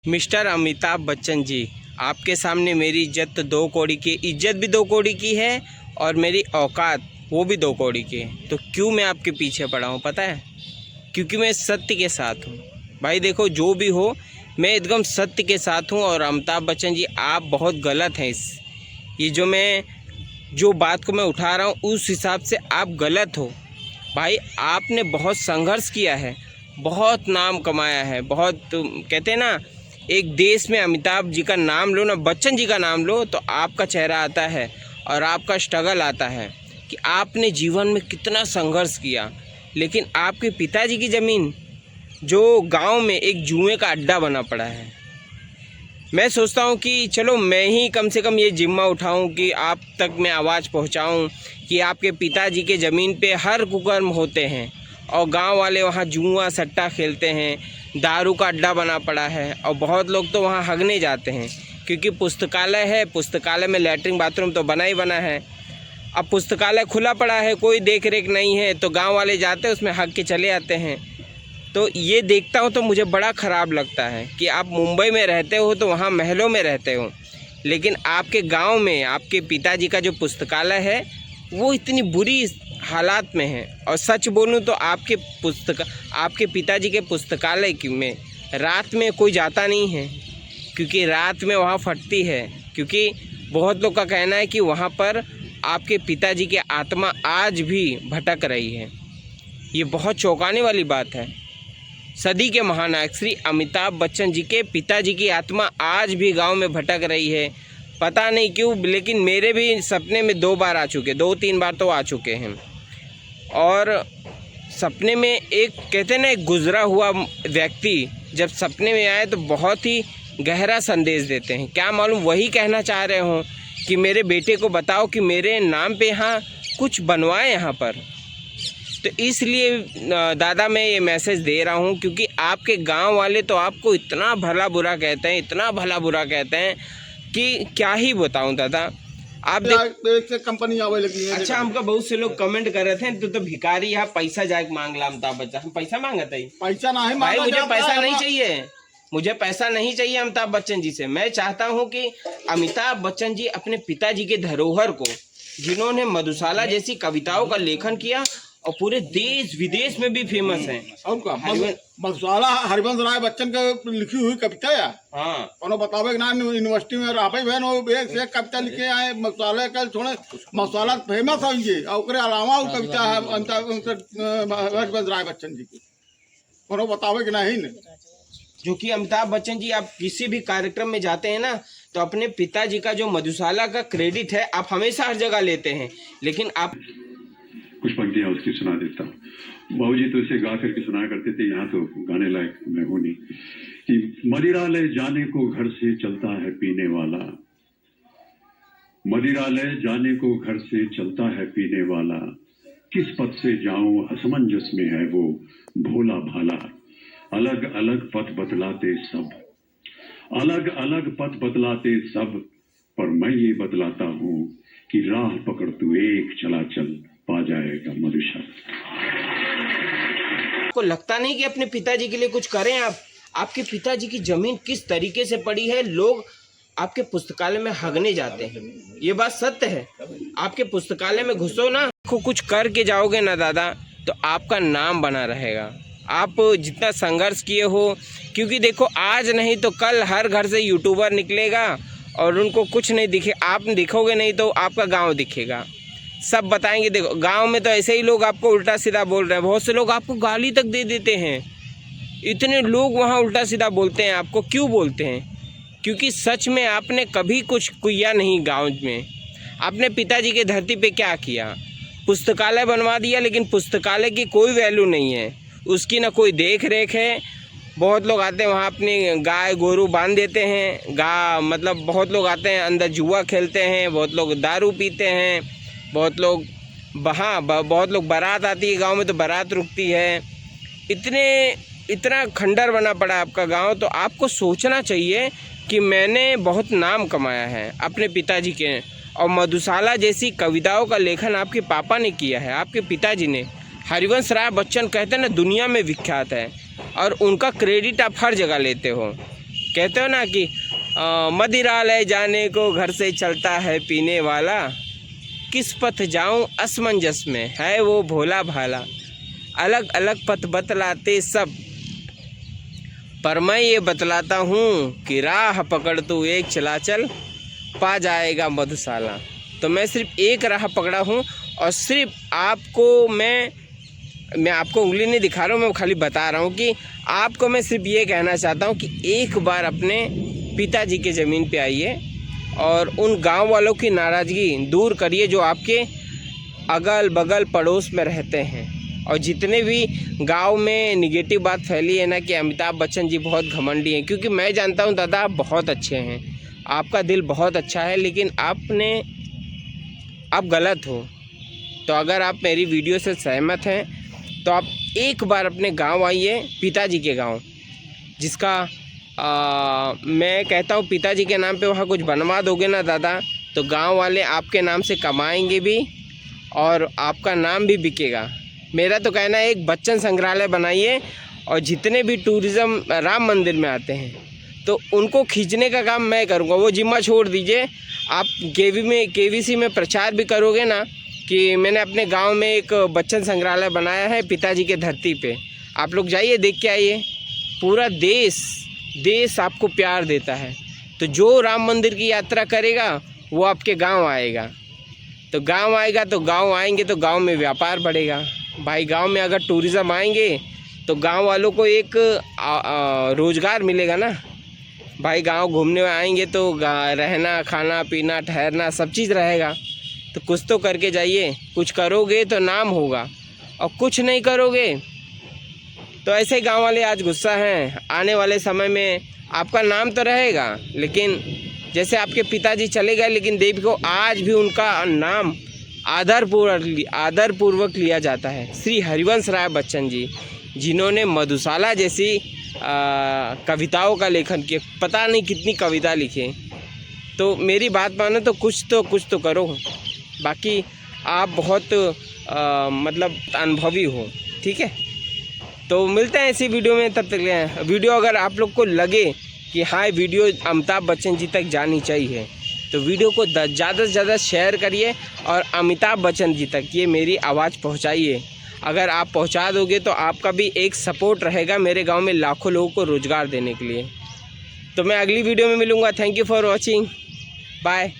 Mister Amitabh Bachchan ji, आपके सामने मेरी इज्जत तो 2 कौड़ी की, इज्जत भी 2 कौड़ी की है और मेरी औकात वो भी 2 कौड़ी की है। तो क्यों मैं आपके पीछे पड़ा हूँ पता है? क्योंकि मैं सत्य के साथ हूँ। भाई देखो, जो भी हो मैं एकदम सत्य के साथ हूँ। और अमिताभ बच्चन जी, आप बहुत गलत हैं। ये जो बात को मैं उठा रहा हूँ उस हिसाब से आप गलत हो। भाई आपने बहुत संघर्ष किया है, बहुत नाम कमाया है, बहुत कहते हैं ना, एक देश में अमिताभ जी का नाम लो ना, बच्चन जी का नाम लो तो आपका चेहरा आता है और आपका स्ट्रगल आता है कि आपने जीवन में कितना संघर्ष किया। लेकिन आपके पिताजी की ज़मीन जो गांव में एक जुए का अड्डा बना पड़ा है। मैं सोचता हूं कि चलो मैं ही कम से कम ये जिम्मा उठाऊं कि आप तक मैं आवाज़ पहुंचाऊं कि आपके पिताजी के ज़मीन पे हर कुकर्म होते हैं और गांव वाले वहां जुआ सट्टा खेलते हैं, दारू का अड्डा बना पड़ा है और बहुत लोग तो वहां हगने जाते हैं क्योंकि पुस्तकालय है, पुस्तकालय में लैट्रिन बाथरूम तो बना ही बना है। अब पुस्तकालय खुला पड़ा है, कोई देख रेख नहीं है, तो गांव वाले जाते हैं उसमें हग के चले आते हैं। तो ये देखता हूँ तो मुझे बड़ा ख़राब लगता है कि आप मुंबई में रहते हो तो वहाँ महलों में रहते हो, लेकिन आपके गांव में आपके पिताजी का जो पुस्तकालय है वो इतनी बुरी हालात में है। और सच बोलूँ तो आपके पिताजी के पुस्तकालय में रात में कोई जाता नहीं है क्योंकि रात में वहाँ फटती है, क्योंकि बहुत लोग का कहना है कि वहाँ पर आपके पिताजी की आत्मा आज भी भटक रही है। ये बहुत चौंकाने वाली बात है। सदी के महानायक श्री अमिताभ बच्चन जी के पिताजी की आत्मा आज भी गांव में भटक रही है। पता नहीं क्यों, लेकिन मेरे भी सपने में 2 बार आ चुके, 2-3 बार तो आ चुके हैं। और सपने में एक कहते हैं ना, एक गुजरा हुआ व्यक्ति जब सपने में आए तो बहुत ही गहरा संदेश देते हैं। क्या मालूम वही कहना चाह रहे हों कि मेरे बेटे को बताओ कि मेरे नाम पे यहाँ कुछ बनवाए यहाँ पर। तो इसलिए दादा मैं ये मैसेज दे रहा हूँ क्योंकि आपके गांव वाले तो आपको इतना भला बुरा कहते हैं, इतना भला बुरा कहते हैं कि क्या ही बताऊँ दादा। आप कंपनी आवे लगी है। अच्छा, हमको बहुत से लोग कमेंट कर रहे थे तो भिखारी यहाँ पैसा जाए मांग ला अमिताभ बच्चन। हम पैसा मांगते ही पैसा नहीं भाई, मुझे पैसा नहीं चाहिए, मुझे पैसा नहीं चाहिए अमिताभ बच्चन जी से। मैं चाहता हूं कि अमिताभ बच्चन जी अपने पिताजी के धरोहर को, जिन्होंने मधुशाला जैसी कविताओं का लेखन किया और पूरे देश विदेश में भी फेमस है। मधुशाला हरिवंश राय बच्चन के लिखी हुई कविता है। हाँ, उन्होंने बतावे ना यूनिवर्सिटी में रहा बहन एक से एक कविता लिखे आए मधुशाला का, थोड़े मधुशाला फेमस है ये। और उसके अलावा वो कविता है हरिवंश राय बच्चन जी की, उन्होंने बतावे कि नहीं। जो कि अमिताभ बच्चन जी, आप किसी भी कार्यक्रम में जाते हैं ना तो अपने पिताजी का जो मधुशाला का क्रेडिट है आप हमेशा हर जगह लेते हैं, लेकिन आप कुछ पंक्तियां उसकी सुना देता हूँ। बाबूजी तो इसे गा करके सुनाया करते थे, यहाँ तो गाने लायक मैं हूँ नहीं। कि मदिरालय जाने को घर से चलता है पीने वाला, मदिरालय जाने को घर से चलता है पीने वाला, किस पथ से जाऊं असमंजस में है वो भोला भाला। अलग अलग पथ बतलाते सब, अलग अलग पथ बतलाते सब, पर मैं ये बतलाता हूँ कि राह पकड़ तू एक चला चल, पा जाएगा मधुशाला। आपको लगता नहीं कि अपने पिताजी के लिए कुछ करें आप? आपके पिताजी की जमीन किस तरीके से पड़ी है, लोग आपके पुस्तकालय में हगने जाते हैं, ये बात सत्य है। आपके पुस्तकालय में घुसो ना, कुछ करके जाओगे ना दादा तो आपका नाम बना रहेगा। आप जितना संघर्ष किए हो, क्योंकि देखो आज नहीं तो कल हर घर से यूट्यूबर निकलेगा और उनको कुछ नहीं दिखे, आप दिखोगे नहीं तो आपका गांव दिखेगा, सब बताएंगे। देखो गांव में तो ऐसे ही लोग आपको उल्टा सीधा बोल रहे हैं, बहुत से लोग आपको गाली तक दे देते हैं। इतने लोग वहाँ उल्टा सीधा बोलते हैं आपको, क्यों बोलते हैं? क्योंकि सच में आपने कभी कुछ किया नहीं गाँव में। आपने पिताजी के धरती पे क्या किया? पुस्तकालय बनवा दिया, लेकिन पुस्तकालय की कोई वैल्यू नहीं है, उसकी ना कोई देख रेख है। बहुत लोग आते हैं वहाँ अपनी गाय गोरू बांध देते हैं, मतलब बहुत लोग आते हैं अंदर जुआ खेलते हैं, बहुत लोग दारू पीते हैं, बहुत लोग बहुत लोग बारात आती है गांव में तो बारात रुकती है। इतना खंडर बना पड़ा आपका गांव। तो आपको सोचना चाहिए कि मैंने बहुत नाम कमाया है अपने पिताजी के, और मधुशाला जैसी कविताओं का लेखन आपके पापा ने किया है, आपके पिताजी ने। हरिवंश राय बच्चन कहते हैं ना, दुनिया में विख्यात है और उनका क्रेडिट आप हर जगह लेते हो। कहते हो ना कि मदिरा ले जाने को घर से चलता है पीने वाला, किस पथ जाऊं असमंजस में है वो भोला भाला, अलग अलग पथ बतलाते सब, पर मैं ये बतलाता हूँ कि राह पकड़ तू एक चला चल, पा जाएगा मधुशाला। तो मैं सिर्फ एक राह पकड़ा हूँ और सिर्फ आपको मैं आपको उंगली नहीं दिखा रहा हूँ, मैं खाली बता रहा हूँ कि आपको मैं सिर्फ ये कहना चाहता हूँ कि एक बार अपने पिताजी के ज़मीन पे आइए और उन गांव वालों की नाराज़गी दूर करिए जो आपके अगल बगल पड़ोस में रहते हैं। और जितने भी गांव में निगेटिव बात फैली है ना कि अमिताभ बच्चन जी बहुत घमंडी हैं, क्योंकि मैं जानता हूँ दादा आप बहुत अच्छे हैं, आपका दिल बहुत अच्छा है, लेकिन आप गलत हो। तो अगर आप मेरी वीडियो से सहमत हैं तो आप एक बार अपने गांव आइए, पिताजी के गांव, जिसका मैं कहता हूँ पिताजी के नाम पे वहाँ कुछ बनवा दोगे ना दादा, तो गांव वाले आपके नाम से कमाएंगे भी और आपका नाम भी बिकेगा। मेरा तो कहना है एक बच्चन संग्रहालय बनाइए और जितने भी टूरिज़्म राम मंदिर में आते हैं तो उनको खींचने का काम मैं करूँगा, वो जिम्मा छोड़ दीजिए। आप केवीसी में प्रचार भी करोगे ना कि मैंने अपने गांव में एक बच्चन संग्रहालय बनाया है पिताजी के धरती पे, आप लोग जाइए देख के आइए। पूरा देश आपको प्यार देता है। तो जो राम मंदिर की यात्रा करेगा वो आपके गांव आएगा, तो गांव आएगा तो गांव आएंगे तो गांव में व्यापार बढ़ेगा। भाई गांव में अगर टूरिज़्म आएंगे तो गांव वालों को एक रोज़गार मिलेगा ना। भाई गांव घूमने आएंगे तो रहना खाना पीना ठहरना सब चीज़ रहेगा। तो कुछ तो करके जाइए, कुछ करोगे तो नाम होगा और कुछ नहीं करोगे तो ऐसे गांव वाले आज गुस्सा हैं। आने वाले समय में आपका नाम तो रहेगा, लेकिन जैसे आपके पिताजी चले गए लेकिन देखो आज भी उनका नाम आदरपूर्वक लिया जाता है। श्री हरिवंश राय बच्चन जी, जिन्होंने मधुशाला जैसी कविताओं का लेखन किया, पता नहीं कितनी कविता लिखे। तो मेरी बात मानो तो कुछ तो करो। बाकी आप बहुत मतलब अनुभवी हो, ठीक है। तो मिलते हैं इसी वीडियो में, तब तक ले वीडियो अगर आप लोग को लगे कि हाँ वीडियो अमिताभ बच्चन जी तक जानी चाहिए तो वीडियो को ज़्यादा से ज़्यादा शेयर करिए और अमिताभ बच्चन जी तक ये मेरी आवाज़ पहुंचाइए। अगर आप पहुंचा दोगे तो आपका भी एक सपोर्ट रहेगा मेरे गांव में लाखों लोगों को रोज़गार देने के लिए। तो मैं अगली वीडियो में मिलूँगा। Thank you for watching, bye.